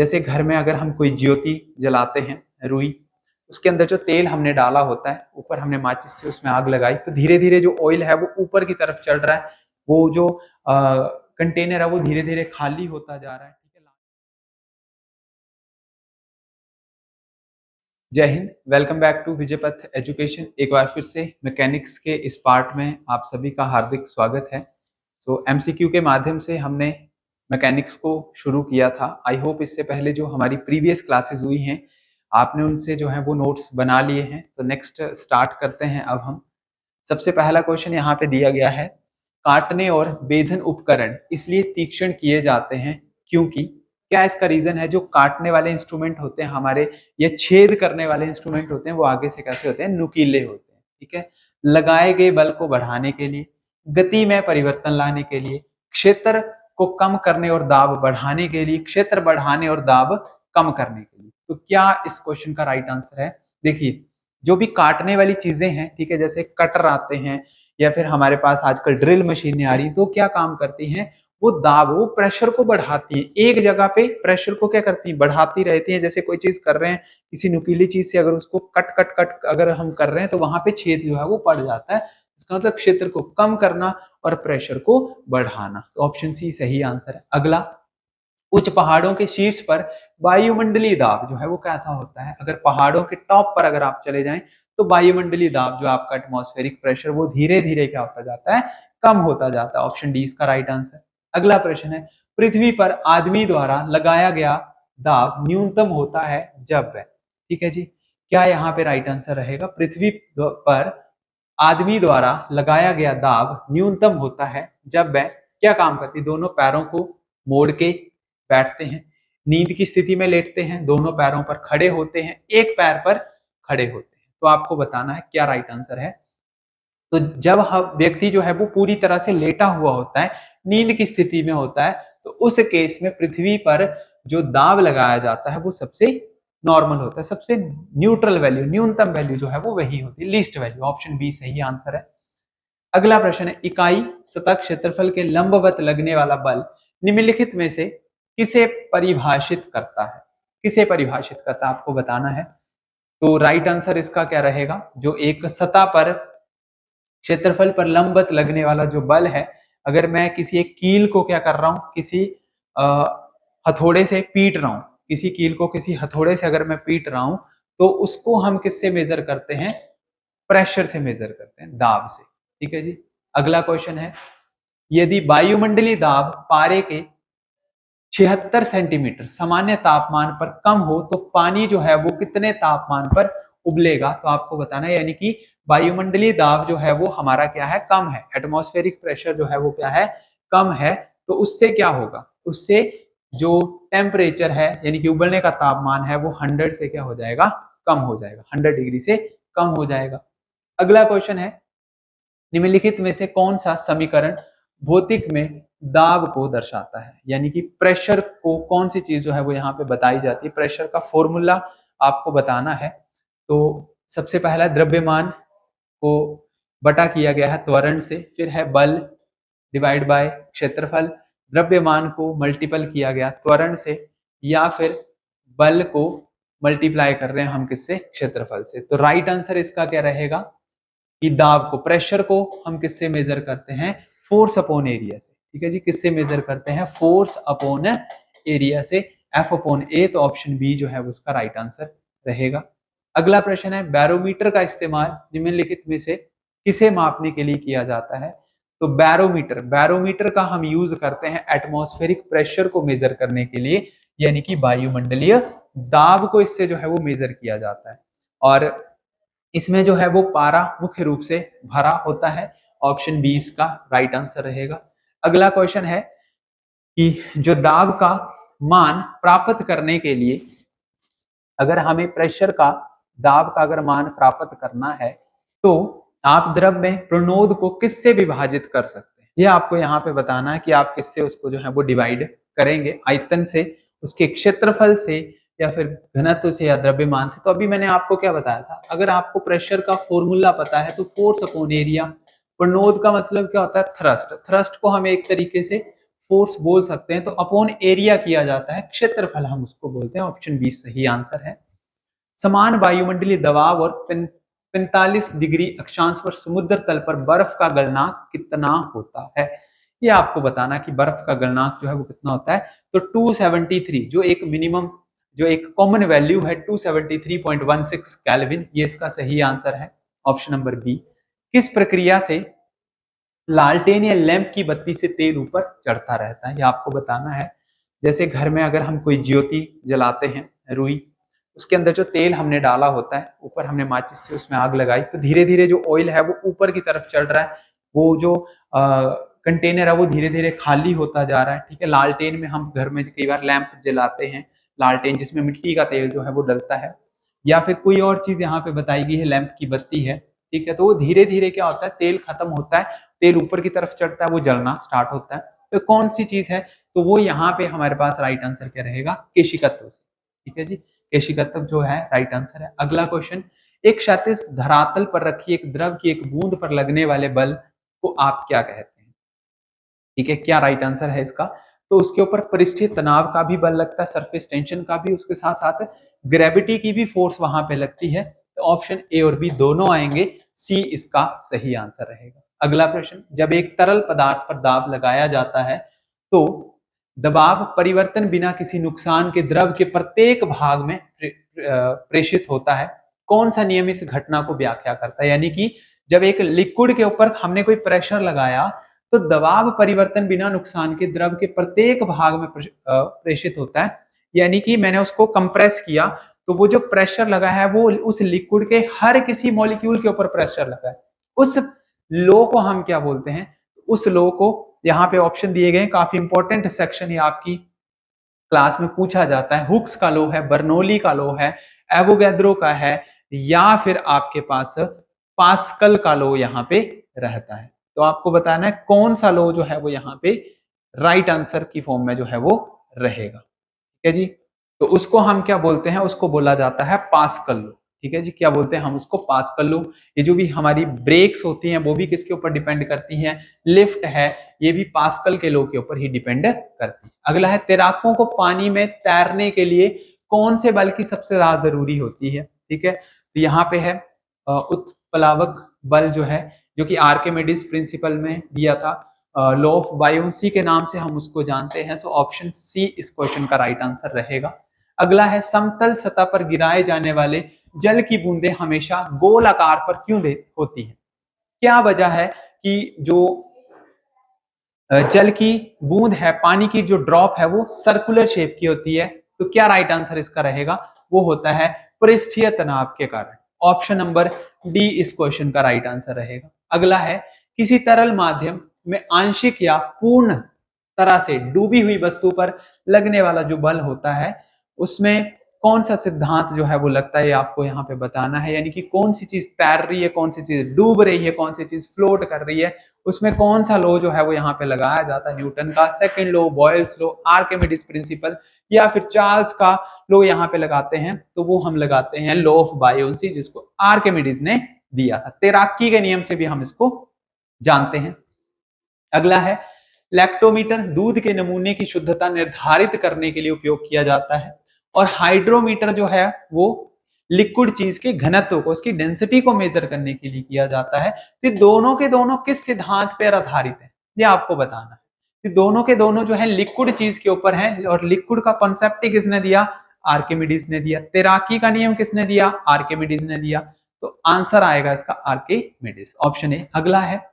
जैसे घर में अगर हम कोई ज्योति जलाते हैं, रुई, उसके अंदर जो तेल हमने डाला होता है, ऊपर हमने माचिस से उसमें आग लगाई, तो धीरे धीरे जो ऑयल है वो ऊपर की तरफ चढ़ रहा है, वो जो कंटेनर है वो धीरे धीरे खाली होता जा रहा है। ठीक है, जय हिंद, welcome back to Vijaypath education. एक बार फिर से मैकेनिक्स के इस पार्ट में आप सभी का हार्दिक स्वागत है। एमसीक्यू के माध्यम से हमने मैकेनिक्स को शुरू किया था। आई होप इससे पहले जो हमारी प्रीवियस क्लासेस हुई हैं आपने उनसे जो है वो नोट्स बना लिए हैं। तो नेक्स्ट स्टार्ट करते हैं। अब हम सबसे पहला क्वेश्चन यहाँ पे दिया गया है, काटने और बेधन उपकरण इसलिए तीक्ष्ण किए जाते हैं क्योंकि, क्या इसका रीजन है? जो काटने वाले इंस्ट्रूमेंट होते हैं हमारे, ये छेद करने वाले इंस्ट्रूमेंट होते हैं, वो आगे से कैसे होते हैं? नुकीले होते हैं। ठीक है, लगाए गए बल को बढ़ाने के लिए, गति में परिवर्तन लाने के लिए, क्षेत्र को कम करने और दाब बढ़ाने के लिए, क्षेत्र बढ़ाने और दाब कम करने के लिए। तो क्या इस क्वेश्चन का राइट आंसर है? देखिए, जो भी काटने वाली चीजें हैं, ठीक है, जैसे कटर आते हैं या फिर हमारे पास आजकल ड्रिल मशीनें आ रही हैं, तो क्या काम करती हैं? वो दाब, वो प्रेशर को बढ़ाती है। एक जगह पे प्रेशर को क्या करती है? बढ़ाती रहती है। जैसे कोई चीज कर रहे हैं, किसी नुकीली चीज से अगर उसको कट कट कट अगर हम कर रहे हैं तो वहां पे छेद जो है वो पड़ जाता है। इसका मतलब क्षेत्र को कम करना और प्रेशर को बढ़ाना। तो ऑप्शन सी सही आंसर है। अगला, उच्च पहाड़ों के शीर्ष पर वायुमंडलीय दाब जो है वो कैसा होता है? अगर पहाड़ों के टॉप पर अगर आप चले जाएं तो वायुमंडलीय दाब जो आपका एटमॉस्फेरिक प्रेशर वो धीरे धीरे क्या होता जाता है? कम होता जाता है। ऑप्शन डी इसका राइट आंसर। अगला प्रश्न है, पृथ्वी पर आदमी द्वारा लगाया गया दाब न्यूनतम होता है जब वह, ठीक है जी, क्या यहाँ पे राइट आंसर रहेगा? पृथ्वी पर आदमी द्वारा लगाया गया दाब न्यूनतम होता है जब वह क्या काम करती है? दोनों पैरों को मोड़ के बैठते हैं, नींद की स्थिति में लेटते हैं, दोनों पैरों पर खड़े होते हैं, एक पैर पर खड़े होते हैं। तो आपको बताना है क्या राइट आंसर है। तो जब व्यक्ति जो है वो पूरी तरह से लेटा हुआ होता है, नींद की स्थिति में होता है, तो उस केस में पृथ्वी पर जो दाब लगाया जाता है वो सबसे नॉर्मल होता है, सबसे न्यूट्रल वैल्यू, न्यूनतम वैल्यू जो है वो वही होती है, लीस्ट वैल्यू। ऑप्शन बी सही आंसर है। अगला प्रश्न है, इकाई सतह क्षेत्रफल के लंबवत लगने वाला बल निम्नलिखित में से किसे परिभाषित करता है? किसे परिभाषित करता है आपको बताना है। तो राइट आंसर इसका क्या रहेगा? जो एक सतह पर क्षेत्रफल पर लंबवत लगने वाला जो बल है, अगर मैं किसी एक कील को क्या कर रहा हूं, किसी हथौड़े से पीट रहा हूं, किसी कील को किसी हथौड़े से अगर मैं पीट रहा हूं, तो उसको हम किससे मेजर करते हैं? प्रेशर से मेजर करते हैं, दाब से। ठीक है जी। अगला क्वेश्चन है, यदि वायुमंडलीय दाब पारे के 76 सेंटीमीटर सामान्य तापमान पर कम हो तो पानी जो है वो कितने तापमान पर उबलेगा? तो आपको बताना है, यानी कि वायुमंडलीय दाब जो है वो हमारा क्या है? कम है। एटमॉस्फेरिक प्रेशर जो है वो क्या है? कम है। तो उससे क्या होगा? उससे जो टेम्परेचर है, यानी कि उबलने का तापमान है, वो 100 से क्या हो जाएगा? कम हो जाएगा, 100 डिग्री से कम हो जाएगा। अगला क्वेश्चन है, निम्नलिखित में से कौन सा समीकरण भौतिक में दाब को दर्शाता है? यानी कि प्रेशर को कौन सी चीज जो है वो यहाँ पे बताई जाती है, प्रेशर का फॉर्मूला आपको बताना है। तो सबसे पहला, द्रव्यमान को बटा किया गया है त्वरण से, फिर है बल डिवाइड बाय क्षेत्रफल, द्रव्यमान को मल्टीपल किया गया त्वरण से, या फिर बल को मल्टीप्लाई कर रहे हैं हम किससे? क्षेत्रफल से। तो राइट आंसर इसका क्या रहेगा कि दाब को, प्रेशर को हम किससे मेजर करते हैं? फोर्स अपॉन एरिया से। ठीक है जी, किससे मेजर करते हैं? फोर्स अपॉन एरिया से, एफ अपॉन ए। तो ऑप्शन बी जो है उसका राइट आंसर रहेगा। अगला प्रश्न है, बैरोमीटर का इस्तेमाल निम्नलिखित में से किसे मापने के लिए किया जाता है? तो बैरोमीटर, बैरोमीटर का हम यूज करते हैं एटमॉस्फेरिक प्रेशर को मेजर करने के लिए, यानी कि वायुमंडलीय दाब को इससे जो है वो मेजर किया जाता है। और इसमें जो है वो पारा मुख्य रूप से भरा होता है। ऑप्शन बी इसका राइट आंसर रहेगा। अगला क्वेश्चन है कि जो दाब का मान प्राप्त करने के लिए, अगर हमें प्रेशर का, दाब का अगर मान प्राप्त करना है, तो आप द्रव में प्रणोद को किससे विभाजित कर सकते हैं? ये आपको यहाँ पे बताना है कि आप किससे उसको जो है वो डिवाइड करेंगे, आयतन से, उसके क्षेत्रफल से, या फिर घनत्व से, या द्रव्यमान से। तो अभी मैंने आपको क्या बताया था, अगर आपको प्रेशर का फॉर्मूला पता है तो फोर्स अपॉन एरिया, प्रणोद का मतलब क्या होता है? थ्रस्ट। थ्रस्ट को हम एक तरीके से फोर्स बोल सकते हैं, तो अपॉन एरिया किया जाता है, क्षेत्रफल हम उसको बोलते हैं। ऑप्शन बी सही आंसर है। समान वायुमंडलीय दबाव और 45 डिग्री अक्षांश पर समुद्र तल पर बर्फ का गलनांक कितना होता है। ये आपको बताना कि बर्फ का गलनांक जो है वो कितना होता है। तो 273 जो एक मिनिमम, जो एक कॉमन वैल्यू है 273.16 केल्विन, ये इसका सही आंसर है। Option number B. किस प्रक्रिया से लालटेन या लैंप की बत्ती से तेल ऊपर चढ़ता रहता है, ये आपको बताना है। जैसे घर में अगर हम कोई ज्योति जलाते हैं, रुई, उसके अंदर जो तेल हमने डाला होता है, ऊपर हमने माचिस से उसमें आग लगाई, तो धीरे धीरे जो ऑयल है वो ऊपर की तरफ चढ़ रहा है, वो जो कंटेनर है वो धीरे धीरे खाली होता जा रहा है। ठीक है, लालटेन में हम घर में कई बार लैंप जलाते हैं, लालटेन जिसमें मिट्टी का तेल जो है वो डलता है, या फिर कोई और चीज यहाँ पे बताई गई है, लैंप की बत्ती है। ठीक है, तो वो धीरे धीरे क्या होता है, तेल खत्म होता है, तेल ऊपर की तरफ चढ़ता है, वो जलना स्टार्ट होता है। तो कौन सी चीज है, तो वो यहाँ पे हमारे पास राइट आंसर क्या रहेगा, केशिकत्व से। ठीक है जी, केशिकत्व जो है राइट आंसर है। अगला क्वेश्चन, एक क्षैतिज धरातल पर रखी एक द्रव की एक बूंद पर लगने वाले बल को आप क्या कहते हैं। ठीक है, क्या राइट आंसर है इसका, तो उसके ऊपर पृष्ठीय तनाव का भी बल लगता है, सरफेस टेंशन का भी, उसके साथ साथ ग्रेविटी की भी फोर्स वहां पे लगती है। तो ऑप्शन ए और बी दोनों आएंगे, सी इसका सही आंसर रहेगा। अगला प्रश्न, जब एक तरल पदार्थ पर दाब लगाया जाता है तो दबाव परिवर्तन बिना किसी नुकसान के द्रव के प्रत्येक भाग में प्रेषित होता है। कौन सा नियम इस घटना को व्याख्या करता है, यानी कि जब एक लिक्विड के ऊपर हमने कोई प्रेशर लगाया तो दबाव परिवर्तन बिना नुकसान के द्रव के प्रत्येक भाग में प्रेषित होता है। यानी कि मैंने उसको कंप्रेस किया तो वो जो प्रेशर लगा है वो उस लिक्विड के हर किसी मॉलिक्यूल के ऊपर प्रेशर लगा है। उस लो को हम क्या बोलते हैं, उस लो को, यहाँ पे ऑप्शन दिए गए, काफी इंपॉर्टेंट सेक्शन ये आपकी क्लास में पूछा जाता है। हुक्स का लो है, बर्नौली का लो है, एवोगैड्रो का है, या फिर आपके पास पास्कल का लो यहाँ पे रहता है। तो आपको बताना है कौन सा लो जो है वो यहाँ पे राइट आंसर की फॉर्म में जो है वो रहेगा। ठीक है जी, तो उसको हम क्या बोलते हैं, उसको बोला जाता है पास्कल लो। ठीक है जी, क्या बोलते हैं हम उसको, पास्कल लो। ये जो भी हमारी ब्रेक्स होती हैं वो भी किसके ऊपर डिपेंड करती हैं, लिफ्ट है, ये भी पास्कल के लो के ऊपर ही डिपेंड करती है। अगला है, तैराकों को पानी में तैरने के लिए कौन से बल की सबसे ज्यादा जरूरी होती है। ठीक है, तो यहाँ पे है उत्प्लावक बल जो है, जो कि आर्किमिडीज प्रिंसिपल में दिया था, लॉ ऑफ बायोन्सी के नाम से हम उसको जानते हैं। सो ऑप्शन सी इस क्वेश्चन का राइट आंसर रहेगा। अगला है, समतल सतह पर गिराए जाने वाले जल की बूंदें हमेशा गोल आकार पर क्यों होती हैं। क्या वजह है कि जो जल की बूंद है, पानी की जो ड्रॉप है वो सर्कुलर शेप की होती है। तो क्या राइट आंसर इसका रहेगा, वो होता है पृष्ठीय तनाव के कारण। ऑप्शन नंबर डी इस क्वेश्चन का राइट आंसर रहेगा। अगला है, किसी तरल माध्यम में आंशिक या पूर्ण तरह से डूबी हुई वस्तु पर लगने वाला जो बल होता है उसमें कौन सा सिद्धांत जो है वो लगता है, आपको यहाँ पे बताना है। यानी कि कौन सी चीज तैर रही है, कौन सी चीज डूब रही है, कौन सी चीज फ्लोट कर रही है, उसमें कौन सा लॉ जो है वो यहाँ पे लगाया जाता है, न्यूटन का second law, Boyle's law, Archimedes principal, या फिर चार्ल्स का लॉ यहाँ पे लगाते हैं। तो वो हम लगाते हैं लॉ ऑफ बायोन्सी, जिसको आर्किमिडीज ने दिया था। तैराकी के नियम से भी हम इसको जानते हैं। अगला है, लैक्टोमीटर दूध के नमूने की शुद्धता निर्धारित करने के लिए उपयोग किया जाता है, और हाइड्रोमीटर जो है वो लिक्विड चीज के घनत्व को, उसकी डेंसिटी को मेजर करने के लिए किया जाता है। तो दोनों के दोनों किस सिद्धांत पर आधारित है, ये आपको बताना है। तो दोनों के दोनों जो है लिक्विड चीज के ऊपर है, और लिक्विड का कॉन्सेप्ट किसने दिया, आर्किमिडीज ने दिया। तैराकी का नियम किसने दिया, आर्किमिडीज ने दिया। तो आंसर आएगा इसका आर्किमिडीज, ऑप्शन ए। अगला है,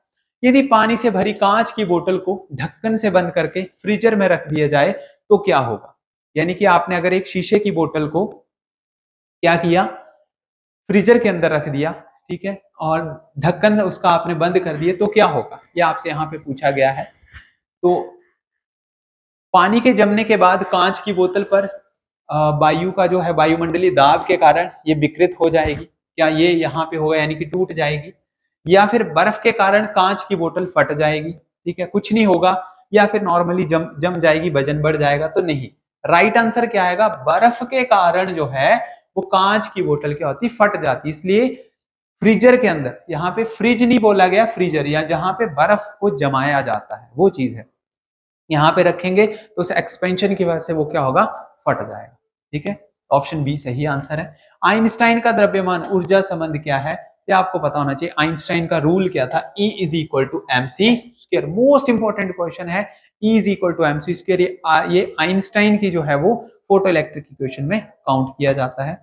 यदि पानी से भरी कांच की बोतल को ढक्कन से बंद करके फ्रीजर में रख दिया जाए तो क्या होगा। यानी कि आपने अगर एक शीशे की बोतल को क्या किया, फ्रीजर के अंदर रख दिया, ठीक है, और ढक्कन उसका आपने बंद कर दिया, तो क्या होगा, ये आपसे यहाँ पे पूछा गया है। तो पानी के जमने के बाद कांच की बोतल पर वायु का जो है वायुमंडलीय दाब के कारण ये विकृत हो जाएगी, क्या ये यहाँ पे होगा, यानी कि टूट जाएगी, या फिर बर्फ के कारण कांच की बोतल फट जाएगी, ठीक है, कुछ नहीं होगा, या फिर नॉर्मली जम जाएगी, वजन बढ़ जाएगा, तो नहीं। राइट आंसर क्या आएगा, बर्फ के कारण जो है वो कांच की बोतल क्या होती, फट जाती। इसलिए फ्रीजर के अंदर, यहाँ पे फ्रिज नहीं बोला गया, फ्रीजर, या जहां पे बर्फ को जमाया जाता है वो चीज है। यहाँ पे रखेंगे तो उस एक्सपेंशन की वजह से वो क्या होगा, फट जाएगा। ठीक है, ऑप्शन बी सही आंसर है। आइंस्टाइन का द्रव्यमान ऊर्जा संबंध क्या है, ये आपको पता होना चाहिए। आइंस्टाइन का रूल क्या था, E is equal to M C square. Most important question है, E is equal to M C square. ये आइंस्टाइन की जो है वो फोटो इलेक्ट्रिक इक्वेशन में काउंट किया जाता है।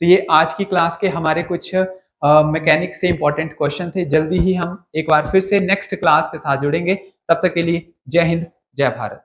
तो ये आज की क्लास के हमारे कुछ मैकेनिक्स से इंपॉर्टेंट क्वेश्चन थे। जल्दी ही हम एक बार फिर से नेक्स्ट क्लास के साथ जुड़ेंगे। तब तक के लिए जय हिंद, जय भारत।